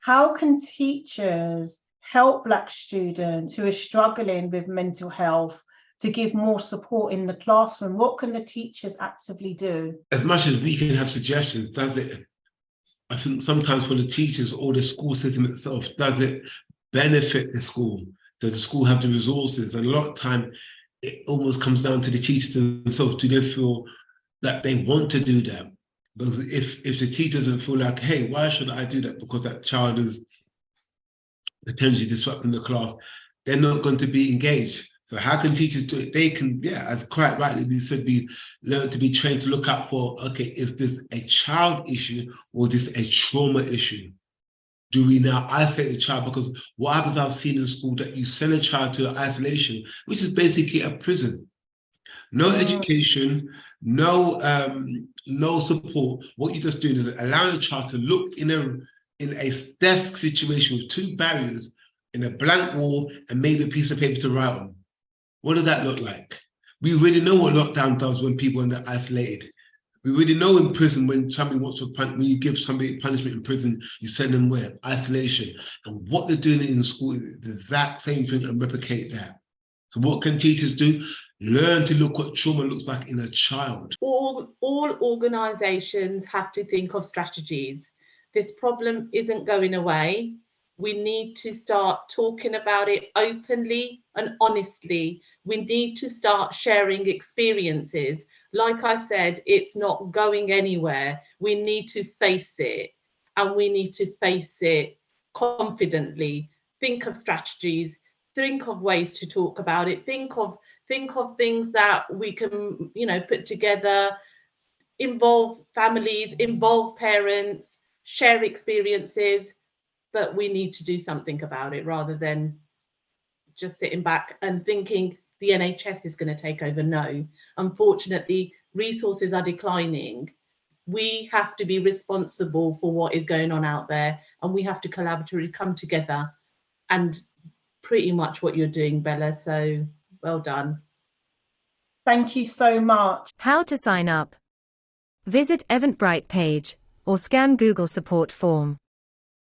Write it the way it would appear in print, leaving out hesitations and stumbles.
How can teachers help Black students who are struggling with mental health to give more support in the classroom? What can the teachers actively do? As much as we can have suggestions, does it, I think sometimes for the teachers or the school system itself, does it benefit the school? Does the school have the resources? And a lot of time, it almost comes down to the teachers themselves. Do they feel that they want to do that? Because if the teacher doesn't feel like, hey, why should I do that? Because that child is potentially disrupting the class, they're not going to be engaged. So how can teachers do it? They can, yeah, as quite rightly we said, be learn to be trained to look out for, okay, is this a child issue or is this a trauma issue? Do we now isolate the child? Because what happens I've seen in school that you send a child to isolation, which is basically a prison. No education, no support. What you're just doing is allowing a child to look in a desk situation with two barriers in a blank wall and maybe a piece of paper to write on. What does that look like? We really know what lockdown does when people are isolated. We really know in prison when somebody wants to when you give somebody punishment in prison, you send them where? Isolation. And what they're doing in school is the exact same thing and replicate that. So what can teachers do? Learn to look what trauma looks like in a child. All organisations have to think of strategies. This problem isn't going away. We need to start talking about it openly and honestly. We need to start sharing experiences. Like I said, it's not going anywhere. We need to face it, and we need to face it confidently. Think of strategies, think of ways to talk about it, think of things that we can, put together, involve families, involve parents, share experiences. But we need to do something about it rather than just sitting back and thinking the NHS is going to take over. No, unfortunately, resources are declining. We have to be responsible for what is going on out there, and we have to collaboratively come together, and pretty much what you're doing, Bella. So well done. Thank you so much. How to sign up? Visit Eventbrite page or scan Google support form.